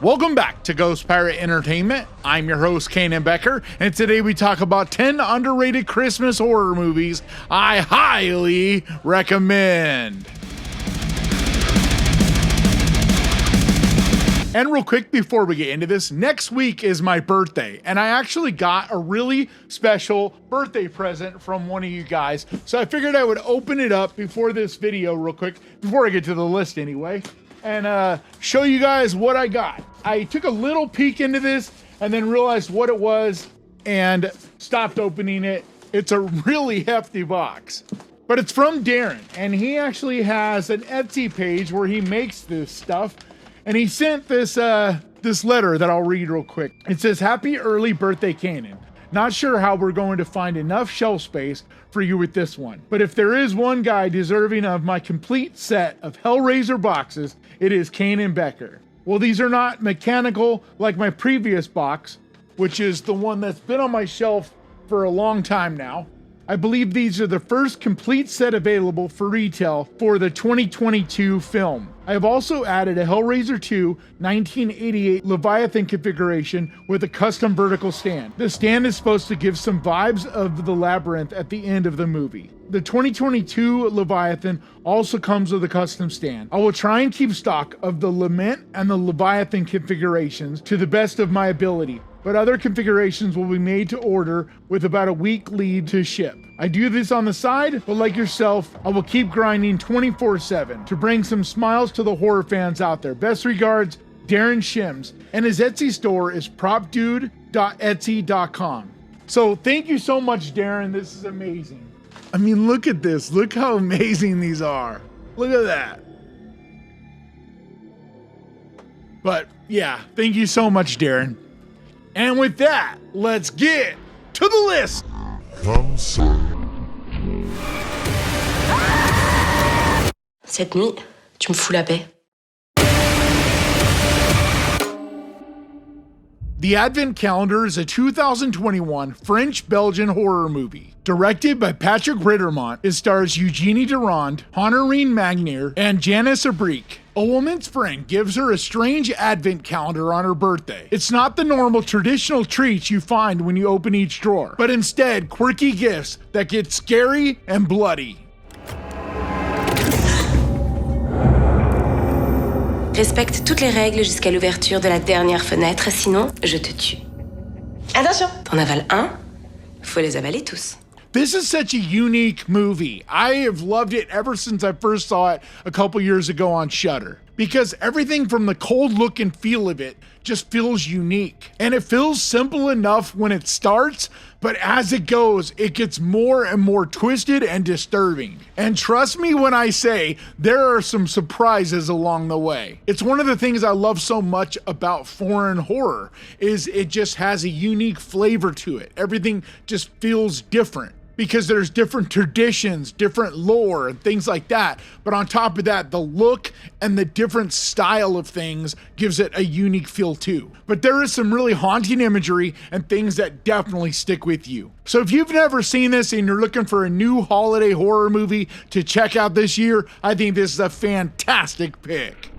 Welcome back to Ghost Pirate Entertainment. I'm your host, Kanan Becker, and today we talk about 10 underrated Christmas horror movies I highly recommend. And real quick before we get into this, next week is my birthday, and I actually got a really special birthday present from one of you guys. So I figured I would open it up before this video real quick, before I get to the list anyway, and show you guys what I got. I took a little peek into this and then realized what it was and stopped opening it. It's a really hefty box, but it's from Darren, and he actually has an Etsy page where he makes this stuff. And he sent this this letter that I'll read real quick. It says, "Happy early birthday, Kanan. Not sure how we're going to find enough shelf space for you with this one. But if there is one guy deserving of my complete set of Hellraiser boxes, it is Kanan Becker. Well, these are not mechanical like my previous box, which is the one that's been on my shelf for a long time now. I believe these are the first complete set available for retail for the 2022 film. I have also added a Hellraiser 2 1988 Leviathan configuration with a custom vertical stand. The stand is supposed to give some vibes of the labyrinth at the end of the movie. The 2022 Leviathan also comes with a custom stand. I will try and keep stock of the Lament and the Leviathan configurations to the best of my ability, but other configurations will be made to order with about a week lead to ship. I do this on the side, but like yourself, I will keep grinding 24/7 to bring some smiles to the horror fans out there. Best regards, Darren Shims, and his Etsy store is propdude.etsy.com. So thank you so much, Darren. This is amazing. I mean, look at this. Look how amazing these are. Look at that. But yeah, thank you so much, Darren. And with that, let's get to the list. Cette nuit, tu me fous la paix. The Advent Calendar is a 2021 French-Belgian horror movie. Directed by Patrick Rittermont, it stars Eugenie Durand, Honorine Magnier, and Janice Abrique. A woman's friend gives her a strange advent calendar on her birthday. It's not the normal traditional treats you find when you open each drawer, but instead quirky gifts that get scary and bloody. Respecte toutes les règles jusqu'à l'ouverture de la dernière fenêtre, sinon je te tue. Attention, t'en avales un, faut les avaler tous. This is such a unique movie. I have loved it ever since I first saw it a couple years ago on Shudder, because everything from the cold look and feel of it just feels unique. And it feels simple enough when it starts, but as it goes, it gets more and more twisted and disturbing. And trust me when I say there are some surprises along the way. It's one of the things I love so much about foreign horror is it just has a unique flavor to it. Everything just feels different, because there's different traditions, different lore, and things like that. But on top of that, the look and the different style of things gives it a unique feel too. But there is some really haunting imagery and things that definitely stick with you. So if you've never seen this and you're looking for a new holiday horror movie to check out this year, I think this is a fantastic pick.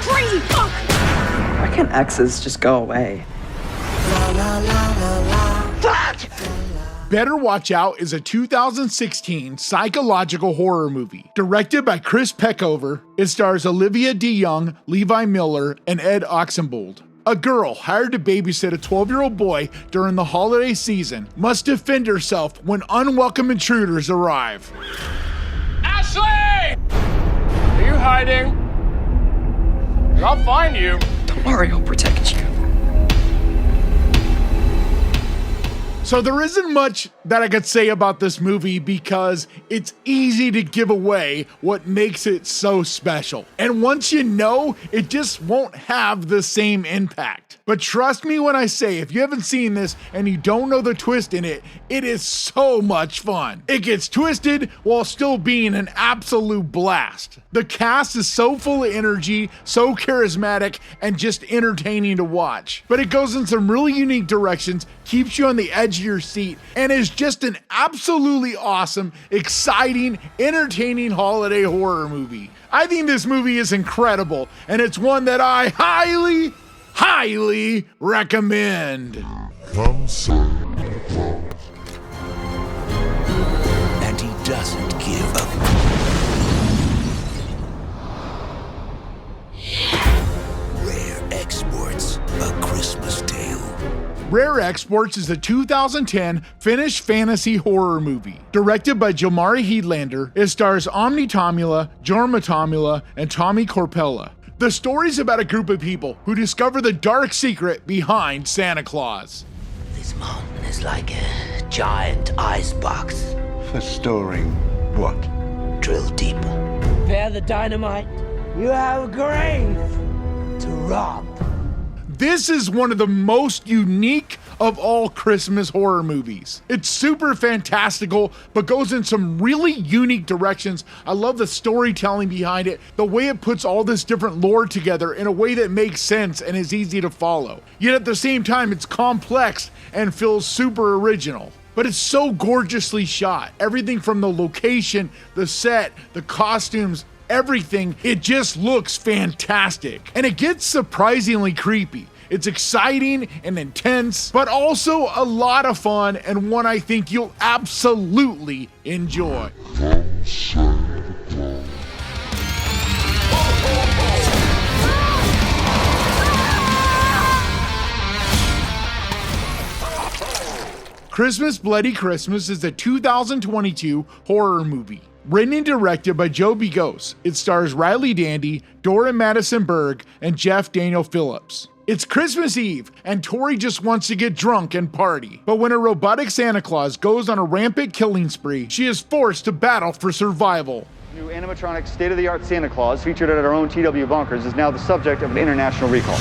Crazy fuck! Why can't exes just go away? Better Watch Out is a 2016 psychological horror movie. Directed by Chris Peckover, it stars Olivia DeYoung, Levi Miller, and Ed Oxenbould. A girl hired to babysit a 12-year-old boy during the holiday season must defend herself when unwelcome intruders arrive. Ashley! Are you hiding? I'll find you. Don't worry, I'll protect you. So there isn't much that I could say about this movie because it's easy to give away what makes it so special. And once you know, it just won't have the same impact. But trust me when I say, if you haven't seen this and you don't know the twist in it, it is so much fun. It gets twisted while still being an absolute blast. The cast is so full of energy, so charismatic, and just entertaining to watch. But it goes in some really unique directions, keeps you on the edge edge of your seat and is just an absolutely awesome, exciting, entertaining holiday horror movie. I think this movie is incredible, and it's one that I highly, highly recommend. Come Santa Claus. And he doesn't give up. Rare Exports, A Christmas Tale. Rare Exports is a 2010 Finnish fantasy horror movie. Directed by Jomari Headlander, it stars Omni Tomula, Jorma Tomula, and Tommy Corpella. The story's about a group of people who discover the dark secret behind Santa Claus. This mountain is like a giant icebox. For storing what? Drill deeper. Prepare the dynamite. You have a grave to rob. This is one of the most unique of all Christmas horror movies. It's super fantastical, but goes in some really unique directions. I love the storytelling behind it, the way it puts all this different lore together in a way that makes sense and is easy to follow. Yet at the same time, it's complex and feels super original. But it's so gorgeously shot. Everything from the location, the set, the costumes, everything, it just looks fantastic. And it gets surprisingly creepy. It's exciting and intense, but also a lot of fun, and one I think you'll absolutely enjoy. Christmas Bloody Christmas is a 2022 horror movie. Written and directed by Joe Begos, it stars Riley Dandy, Dora Madison Berg, and Jeff Daniel Phillips. It's Christmas Eve, and Tori just wants to get drunk and party. But when a robotic Santa Claus goes on a rampant killing spree, she is forced to battle for survival. New animatronic state-of-the-art Santa Claus, featured at our own TW Bunkers, is now the subject of an international recall.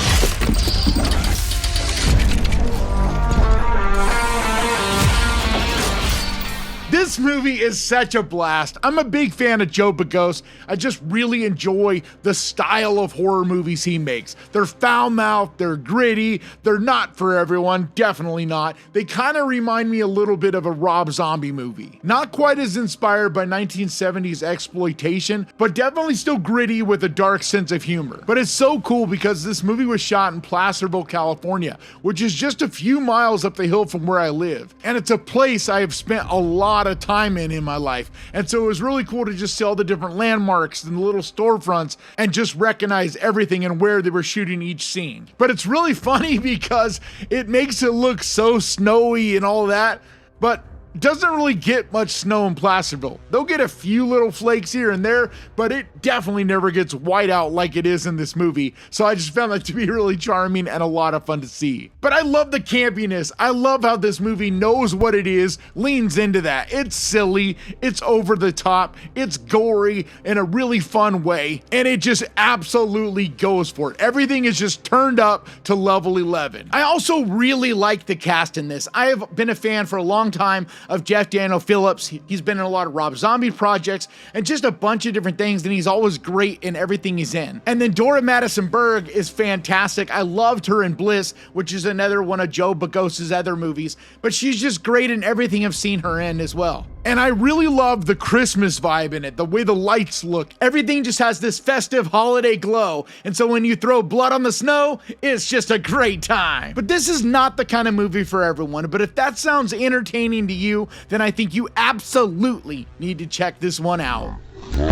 This movie is such a blast. I'm a big fan of Joe Begos. I just really enjoy the style of horror movies he makes. They're foul-mouthed, they're gritty, they're not for everyone, definitely not. They kind of remind me a little bit of a Rob Zombie movie. Not quite as inspired by 1970s exploitation, but definitely still gritty with a dark sense of humor. But it's so cool because this movie was shot in Placerville, California, which is just a few miles up the hill from where I live. And it's a place I have spent a lot of time in my life, and so it was really cool to just see all the different landmarks and the little storefronts and just recognize everything and where they were shooting each scene. But it's really funny because it makes it look so snowy and all that, but doesn't really get much snow in Placerville. They'll get a few little flakes here and there, but it definitely never gets white out like it is in this movie. So I just found that to be really charming and a lot of fun to see. But I love the campiness. I love how this movie knows what it is, leans into that. It's silly, it's over the top, it's gory in a really fun way, and it just absolutely goes for it. Everything is just turned up to level 11. I also really like the cast in this. I have been a fan for a long time of Jeff Daniel Phillips. He's been in a lot of Rob Zombie projects and just a bunch of different things, and he's always great in everything he's in. And then Dora Madison Berg is fantastic. I loved her in Bliss, which is another one of Joe Begos' other movies, but she's just great in everything I've seen her in as well. And I really love the Christmas vibe in it, the way the lights look. Everything just has this festive holiday glow, and so when you throw blood on the snow, it's just a great time. But this is not the kind of movie for everyone, but if that sounds entertaining to you, then I think you absolutely need to check this one out. Give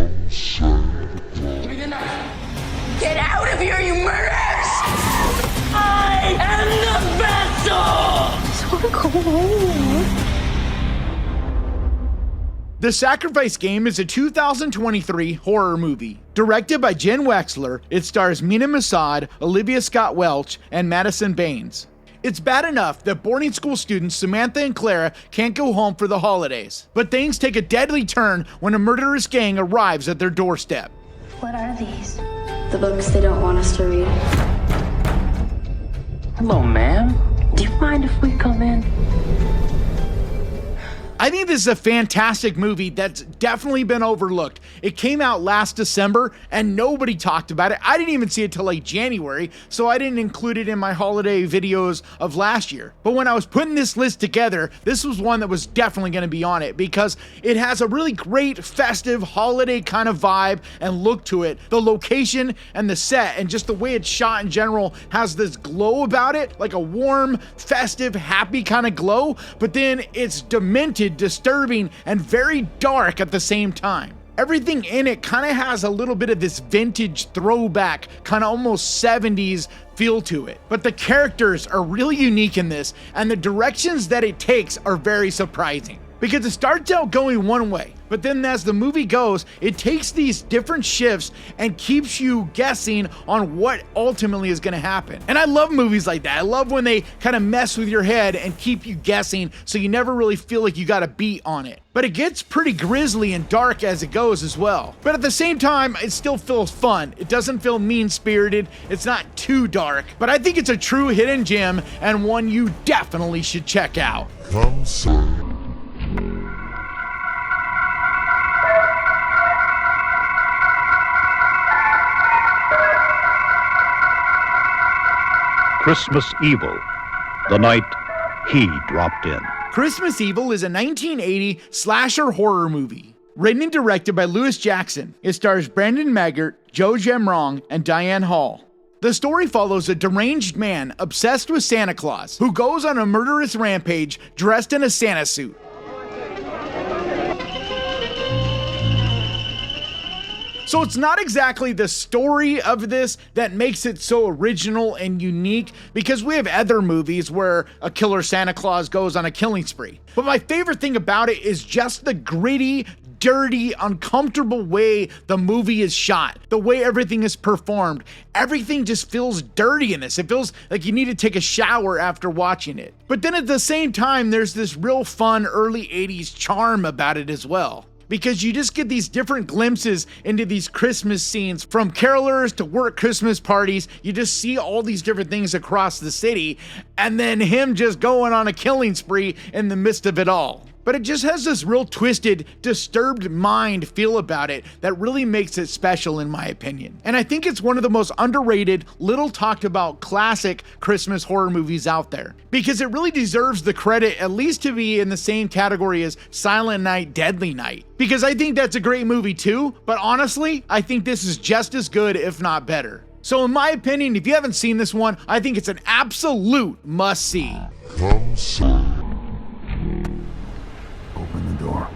me the knife. Get out of here, you murderers! I am the vessel! So cool. The Sacrifice Game is a 2023 horror movie. Directed by Jen Wexler, it stars Mina Masad, Olivia Scott Welch, and Madison Baines. It's bad enough that boarding school students Samantha and Clara can't go home for the holidays, but things take a deadly turn when a murderous gang arrives at their doorstep. What are these? The books they don't want us to read. Hello, ma'am. Do you mind if we come in? I think this is a fantastic movie that's definitely been overlooked. It came out last December and nobody talked about it. I didn't even see it till like January, so I didn't include it in my holiday videos of last year. But when I was putting this list together, this was one that was definitely going to be on it because it has a really great festive holiday kind of vibe and look to it. The location and the set and just the way it's shot in general has this glow about it, like a warm, festive, happy kind of glow, but then it's demented, disturbing, and very dark at the same time. Everything in it kind of has a little bit of this vintage throwback, kind of almost 70s feel to it. But the characters are really unique in this, and the directions that it takes are very surprising. Because it starts out going one way, but then as the movie goes, it takes these different shifts and keeps you guessing on what ultimately is going to happen. And I love movies like that. I love when they kind of mess with your head and keep you guessing so you never really feel like you got a beat on it. But it gets pretty grisly and dark as it goes as well. But at the same time, it still feels fun. It doesn't feel mean-spirited. It's not too dark. But I think it's a true hidden gem and one you definitely should check out. Come see. Christmas Evil, the night he dropped in. Christmas Evil is a 1980 slasher horror movie. Written and directed by Lewis Jackson, it stars Brandon Maggart, Joe Jamrong, and Diane Hall. The story follows a deranged man obsessed with Santa Claus who goes on a murderous rampage dressed in a Santa suit. So it's not exactly the story of this that makes it so original and unique, because we have other movies where a killer Santa Claus goes on a killing spree. But my favorite thing about it is just the gritty, dirty, uncomfortable way the movie is shot, the way everything is performed. Everything just feels dirty in this. It feels like you need to take a shower after watching it. But then at the same time, there's this real fun early 80s charm about it as well, because you just get these different glimpses into these Christmas scenes, from carolers to work Christmas parties. You just see all these different things across the city, and then him just going on a killing spree in the midst of it all. But it just has this real twisted, disturbed mind feel about it that really makes it special in my opinion. And I think it's one of the most underrated, little talked about classic Christmas horror movies out there, because it really deserves the credit at least to be in the same category as Silent Night, Deadly Night, because I think that's a great movie too, but honestly, I think this is just as good, if not better. So in my opinion, if you haven't seen this one, I think it's an absolute must-see. Come see. Open the door.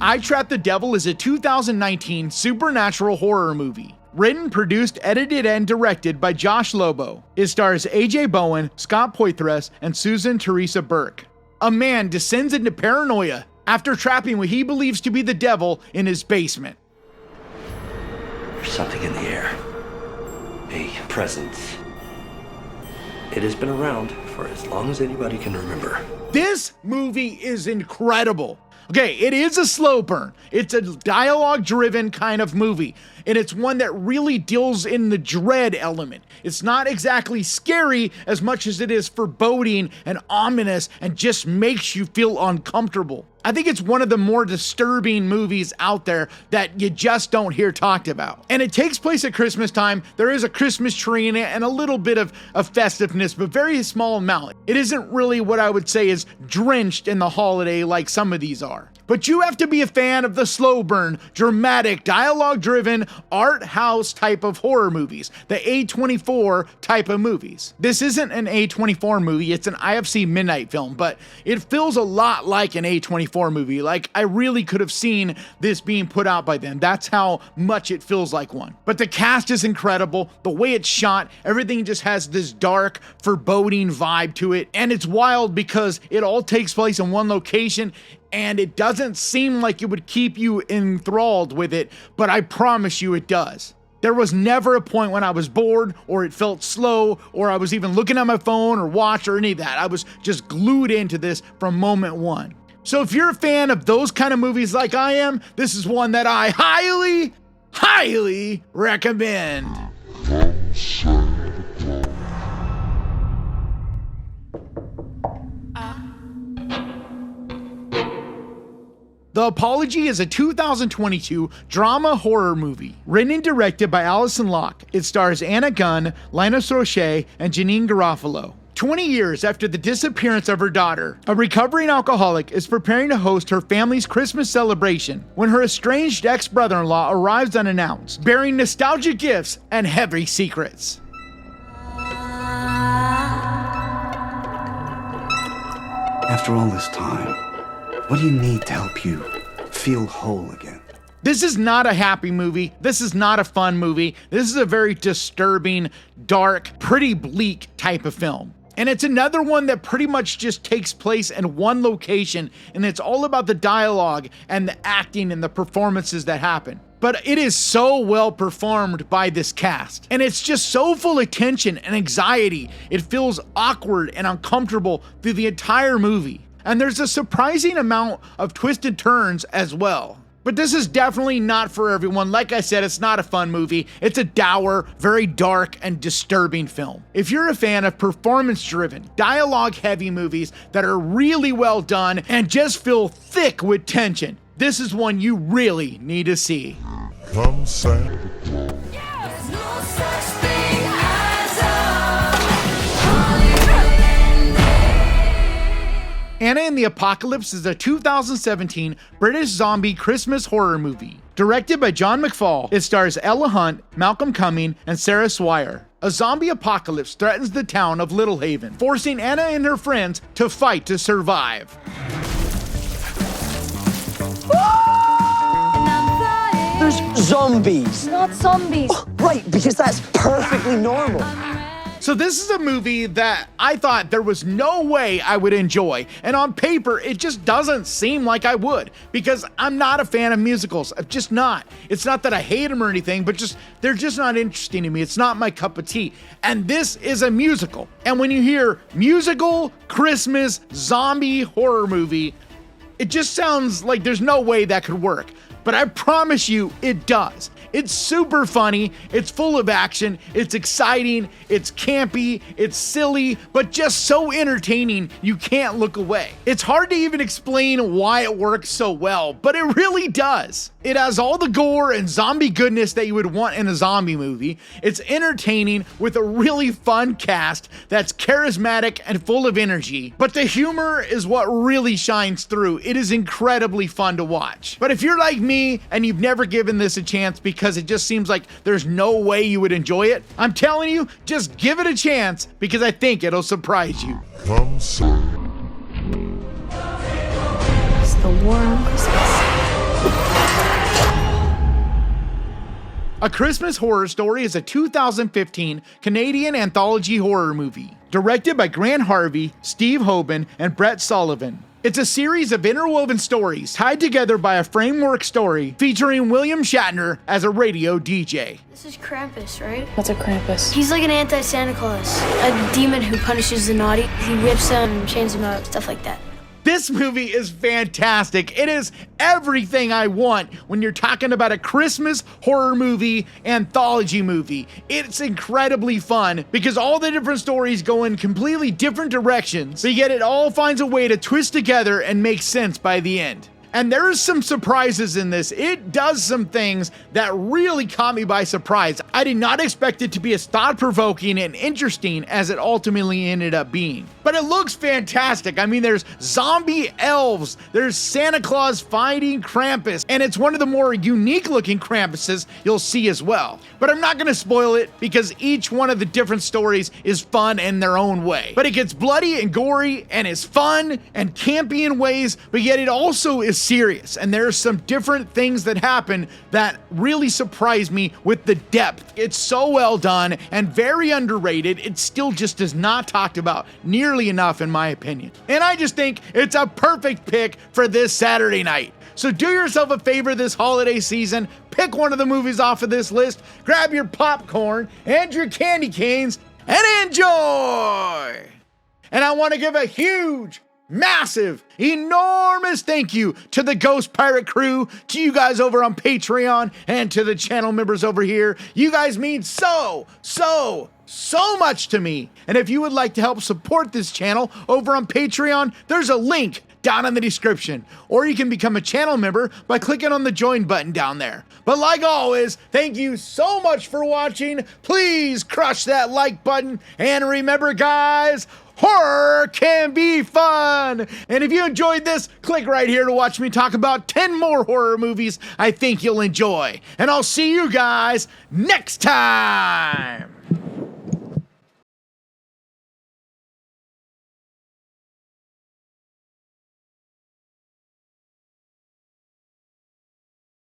I Trapped the Devil is a 2019 supernatural horror movie. Written, produced, edited, and directed by Josh Lobo. It stars AJ Bowen, Scott Poitras, and Susan Teresa Burke. A man descends into paranoia after trapping what he believes to be the devil in his basement. There's something in the air. A presence. It has been around for as long as anybody can remember. This movie is incredible. Okay, it is a slow burn. It's a dialogue-driven kind of movie, and it's one that really deals in the dread element. It's not exactly scary as much as it is foreboding and ominous and just makes you feel uncomfortable. I think it's one of the more disturbing movies out there that you just don't hear talked about. And it takes place at Christmas time. There is a Christmas tree in it and a little bit of festiveness, but very small amount. It isn't really what I would say is drenched in the holiday like some of these are. But you have to be a fan of the slow burn, dramatic, dialogue-driven, art house type of horror movies, the A24 type of movies. This isn't an A24 movie, it's an IFC Midnight film, but it feels a lot like an A24 movie. Like, I really could have seen this being put out by them. That's how much it feels like one. But the cast is incredible, the way it's shot, everything just has this dark, foreboding vibe to it, and it's wild because it all takes place in one location, and it doesn't seem like it would keep you enthralled with it, but I promise you it does. There was never a point when I was bored, or it felt slow, or I was even looking at my phone or watch or any of that. I was just glued into this from moment one. So if you're a fan of those kind of movies like I am, this is one that I highly highly recommend. Come Santa Claus. The Apology is a 2022 drama horror movie, written and directed by Alison Locke. It stars Anna Gunn, Linus Roche, and Janine Garofalo. 20 years after the disappearance of her daughter, a recovering alcoholic is preparing to host her family's Christmas celebration when her estranged ex-brother-in-law arrives unannounced, bearing nostalgic gifts and heavy secrets. After all this time, what do you need to help you feel whole again? This is not a happy movie. This is not a fun movie. This is a very disturbing, dark, pretty bleak type of film. And it's another one that pretty much just takes place in one location, and it's all about the dialogue and the acting and the performances that happen. But it is so well performed by this cast, and it's just so full of tension and anxiety. It feels awkward and uncomfortable through the entire movie. And there's a surprising amount of twisted turns as well. But this is definitely not for everyone. Like I said, it's not a fun movie. It's a dour, very dark and disturbing film. If you're a fan of performance-driven, dialogue-heavy movies that are really well done and just feel thick with tension, this is one you really need to see. Come Santa Claus. There's no such thing as a Anna and the Apocalypse is a 2017 British zombie Christmas horror movie. Directed by John McFall, it stars Ella Hunt, Malcolm Cumming, and Sarah Swire. A zombie apocalypse threatens the town of Littlehaven, forcing Anna and her friends to fight to survive. There's zombies. Not zombies. Oh, right, because that's perfectly normal. So this is a movie that I thought there was no way I would enjoy, and on paper it just doesn't seem like I would, because I'm not a fan of musicals. I'm just not. It's not that I hate them or anything, but they're just not interesting to me. It's not my cup of tea. And this is a musical. And when you hear musical, Christmas, zombie, horror movie, it just sounds like there's no way that could work. But I promise you, it does. It's super funny, it's full of action, it's exciting, it's campy, it's silly, but just so entertaining you can't look away. It's hard to even explain why it works so well, but it really does. It has all the gore and zombie goodness that you would want in a zombie movie. It's entertaining with a really fun cast that's charismatic and full of energy, but the humor is what really shines through. It is incredibly fun to watch. But if you're like me and you've never given this a chance because it just seems like there's no way you would enjoy it, I'm telling you, just give it a chance because I think it'll surprise you. Come Santa. It's the war on Christmas. A Christmas Horror Story is a 2015 Canadian anthology horror movie, directed by Grant Harvey, Steve Hoban, and Brett Sullivan. It's a series of interwoven stories tied together by a framework story featuring William Shatner as a radio DJ. This is Krampus, right? What's a Krampus? He's like an anti-Santa Claus, a demon who punishes the naughty. He whips them, chains them up, stuff like that. This movie is fantastic. It is everything I want when you're talking about a Christmas horror movie, anthology movie. It's incredibly fun because all the different stories go in completely different directions, but yet it all finds a way to twist together and make sense by the end. And there's some surprises in this. It does some things that really caught me by surprise. I did not expect it to be as thought-provoking and interesting as it ultimately ended up being. But it looks fantastic. I mean, there's zombie elves, there's Santa Claus fighting Krampus, and it's one of the more unique-looking Krampuses you'll see as well. But I'm not gonna spoil it because each one of the different stories is fun in their own way. But it gets bloody and gory and is fun and campy in ways, but yet it also is serious, and there's some different things that happen that really surprise me with the depth. It's so well done and very underrated. It still just is not talked about nearly enough in my opinion. And I just think it's a perfect pick for this Saturday night. So do yourself a favor this holiday season, pick one of the movies off of this list, grab your popcorn and your candy canes and enjoy! And I want to give a huge massive, enormous thank you to the Ghost Pirate crew, to you guys over on Patreon, and to the channel members over here. You guys mean so much to me. And if you would like to help support this channel over on Patreon, there's a link down in the description, or you can become a channel member by clicking on the join button down there. But like always, thank you so much for watching. Please crush that like button, and remember guys, horror can be fun. And if you enjoyed this, click right here to watch me talk about 10 more horror movies I think you'll enjoy. And I'll see you guys next time.